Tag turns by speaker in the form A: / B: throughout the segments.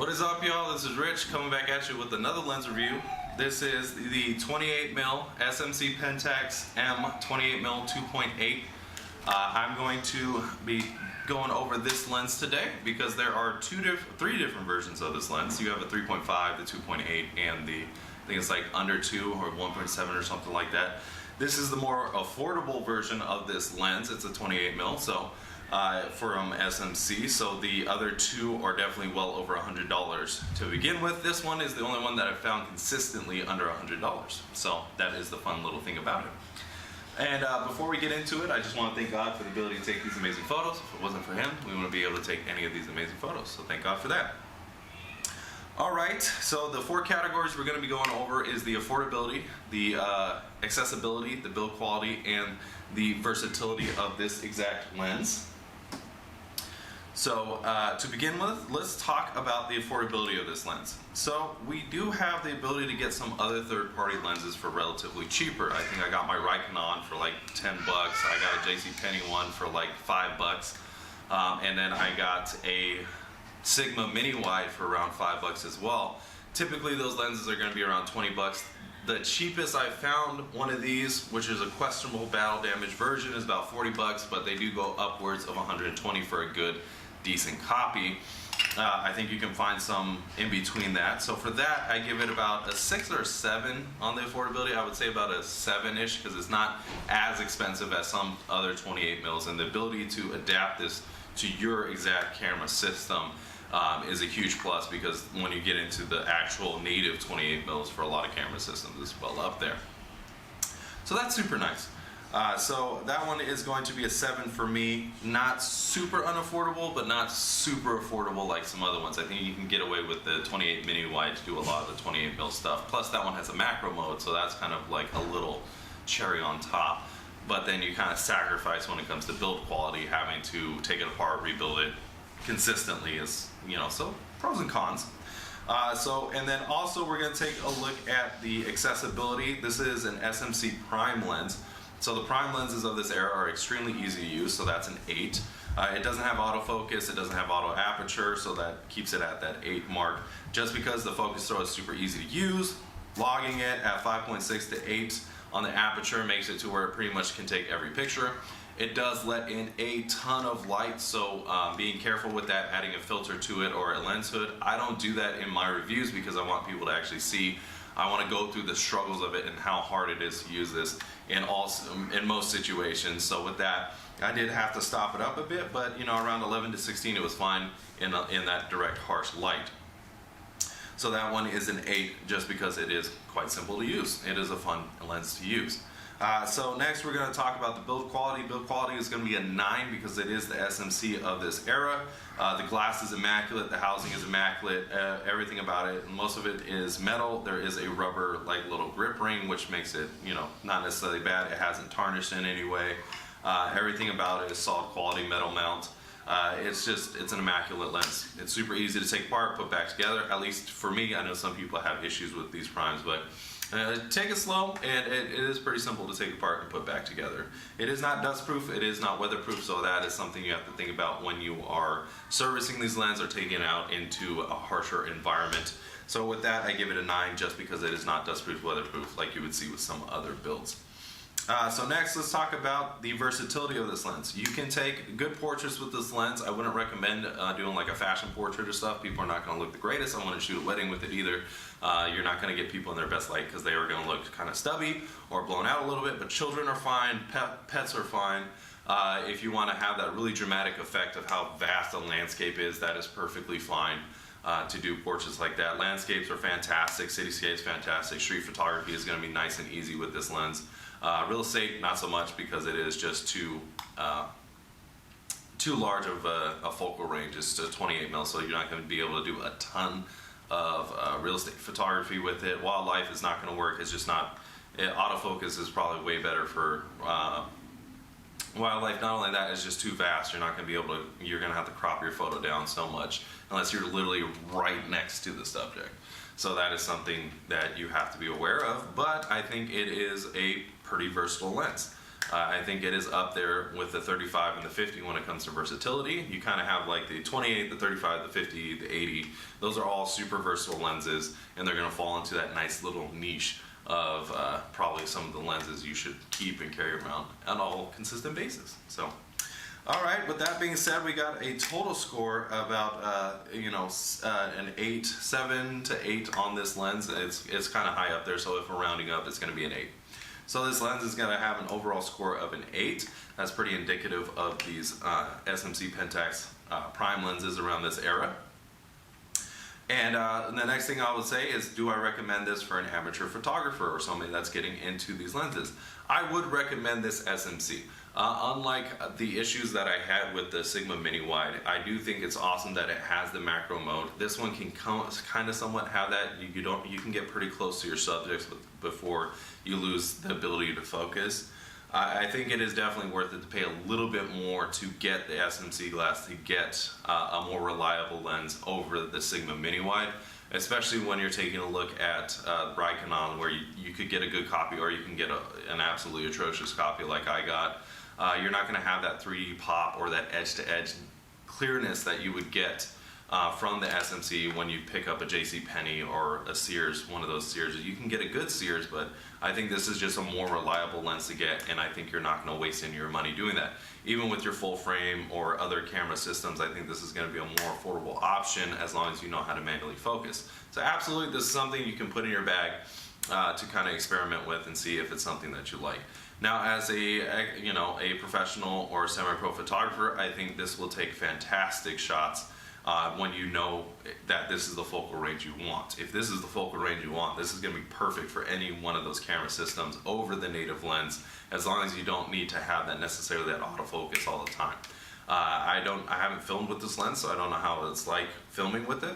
A: What is up, y'all? This is Rich coming back at you with another lens review. This is the 28mm SMC Pentax-M 28mm 2.8. I'm going to be going over this lens today because there are three different versions of this lens. You have a 3.5, the 2.8, and the, I think it's like under 2 or 1.7 or something like that. This is the more affordable version of this lens. It's a 28mm, so from SMC, so the other two are definitely well over $100 to begin with. This one is the only one that I've found consistently under $100, so that is the fun little thing about it. And before we get into it, I just want to thank God for the ability to take these amazing photos. If it wasn't for Him, we wouldn't be able to take any of these amazing photos, so thank God for that. Alright, so the four categories we're going to be going over is the affordability, the accessibility, the build quality, and the versatility of this exact lens. So to begin with, let's talk about the affordability of this lens. So we do have the ability to get some other third-party lenses for relatively cheaper. I think I got my Rikon for like 10 bucks. I got a JCPenney one for like 5 bucks. And then I got a Sigma mini wide for around 5 bucks as well. Typically those lenses are going to be around 20 bucks. The cheapest I found one of these, which is a questionable battle damage version, is about 40 bucks, but they do go upwards of 120 for a good, decent copy. I think you can find some in between that. So for that, I give it about a 6 or 7 on the affordability. I would say about a 7-ish because it's not as expensive as some other 28mm, and the ability to adapt this to your exact camera system is a huge plus, because when you get into the actual native 28mm for a lot of camera systems, it's well up there. So that's super nice. So that one is going to be a 7 for me. Not super unaffordable, but not super affordable like some other ones. I think you can get away with the 28 mini wide to do a lot of the 28mm stuff. Plus that one has a macro mode, so that's kind of like a little cherry on top. But then you kind of sacrifice when it comes to build quality, having to take it apart, rebuild it consistently, is, you know, so pros and cons. And then also we're going to take a look at the accessibility. This is an SMC prime lens. So the prime lenses of this era are extremely easy to use, so that's an 8. It doesn't have autofocus, it doesn't have auto aperture, so that keeps it at that 8 mark. Just because the focus throw is super easy to use, logging it at 5.6 to 8 on the aperture makes it to where it pretty much can take every picture. It does let in a ton of light, so being careful with that, adding a filter to it or a lens hood. I don't do that in my reviews because I want people to actually see. I want to go through the struggles of it and how hard it is to use this in most situations. So with that, I did have to stop it up a bit, but you know, around 11 to 16 it was fine in that direct harsh light. So that one is an 8 just because it is quite simple to use. It is a fun lens to use. So next we're going to talk about the build quality. Build quality is going to be a 9 because it is the SMC of this era. The glass is immaculate, the housing is immaculate, everything about it. Most of it is metal. There is a rubber like little grip ring, which makes it, you know, not necessarily bad. It hasn't tarnished in any way. Everything about it is solid quality metal mount. It's an immaculate lens. It's super easy to take apart, put back together. At least for me, I know some people have issues with these primes, but take it slow, and it is pretty simple to take apart and put back together. It is not dust proof, it is not weatherproof, so that is something you have to think about when you are servicing these lenses or taking it out into a harsher environment. So with that, I give it a 9 just because it is not dust proof, weatherproof like you would see with some other builds. So next, let's talk about the versatility of this lens. You can take good portraits with this lens. I wouldn't recommend doing like a fashion portrait or stuff. People are not going to look the greatest. I wouldn't shoot a wedding with it either. You're not going to get people in their best light because they are going to look kind of stubby or blown out a little bit. But children are fine, pets are fine. If you want to have that really dramatic effect of how vast a landscape is, that is perfectly fine to do portraits like that. Landscapes are fantastic, cityscapes fantastic. Street photography is going to be nice and easy with this lens. Real estate, not so much because it is just too large of a focal range. It's just 28mm, so you're not going to be able to do a ton of real estate photography with it. Wildlife is not going to work. It's just not. Autofocus is probably way better for wildlife. Not only that, it's just too vast. You're not going to be able to. You're going to have to crop your photo down so much unless you're literally right next to the subject. So that is something that you have to be aware of. But I think it is a pretty versatile lens. I think it is up there with the 35 and the 50 when it comes to versatility. You kind of have like the 28, the 35, the 50, the 80. Those are all super versatile lenses, and they're going to fall into that nice little niche of probably some of the lenses you should keep and carry around on all consistent basis. So, all right. With that being said, we got a total score about an 8, 7 to 8 on this lens. It's kind of high up there, so if we're rounding up, it's going to be an 8. So this lens is going to have an overall score of an 8. That's pretty indicative of these SMC Pentax prime lenses around this era. And the next thing I would say is, do I recommend this for an amateur photographer or somebody that's getting into these lenses? I would recommend this SMC. Unlike the issues that I had with the Sigma Mini Wide, I do think it's awesome that it has the macro mode. This one can kind of somewhat have that. You can get pretty close to your subjects before you lose the ability to focus. I think it is definitely worth it to pay a little bit more to get the SMC glass, to get a more reliable lens over the Sigma Mini Wide, especially when you're taking a look at Raycon, where you could get a good copy, or you can get an absolutely atrocious copy like I got. You're not going to have that 3D pop or that edge-to-edge clearness that you would get from the SMC when you pick up a JCPenney or a Sears, one of those Sears. You can get a good Sears, but I think this is just a more reliable lens to get, and I think you're not going to waste any of your money doing that. Even with your full frame or other camera systems, I think this is going to be a more affordable option as long as you know how to manually focus. So absolutely, this is something you can put in your bag to kind of experiment with and see if it's something that you like. Now, as a professional or semi-pro photographer, I think this will take fantastic shots when you know that this is the focal range you want. If this is the focal range you want, this is going to be perfect for any one of those camera systems over the native lens, as long as you don't need to have that necessarily that autofocus all the time. I haven't filmed with this lens, so I don't know how it's like filming with it,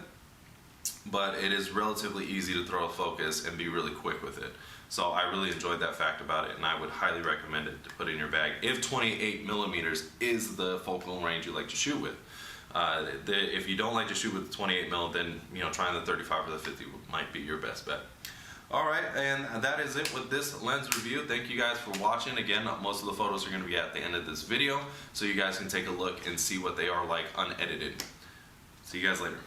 A: but it is relatively easy to throw a focus and be really quick with it. So I really enjoyed that fact about it, and I would highly recommend it to put in your bag if 28 millimeters is the focal range you like to shoot with. If you don't like to shoot with 28 mil, then trying the 35 or the 50 might be your best bet. All right, and that is it with this lens review. Thank you guys for watching. Again, most of the photos are going to be at the end of this video, so you guys can take a look and see what they are like unedited. See you guys later.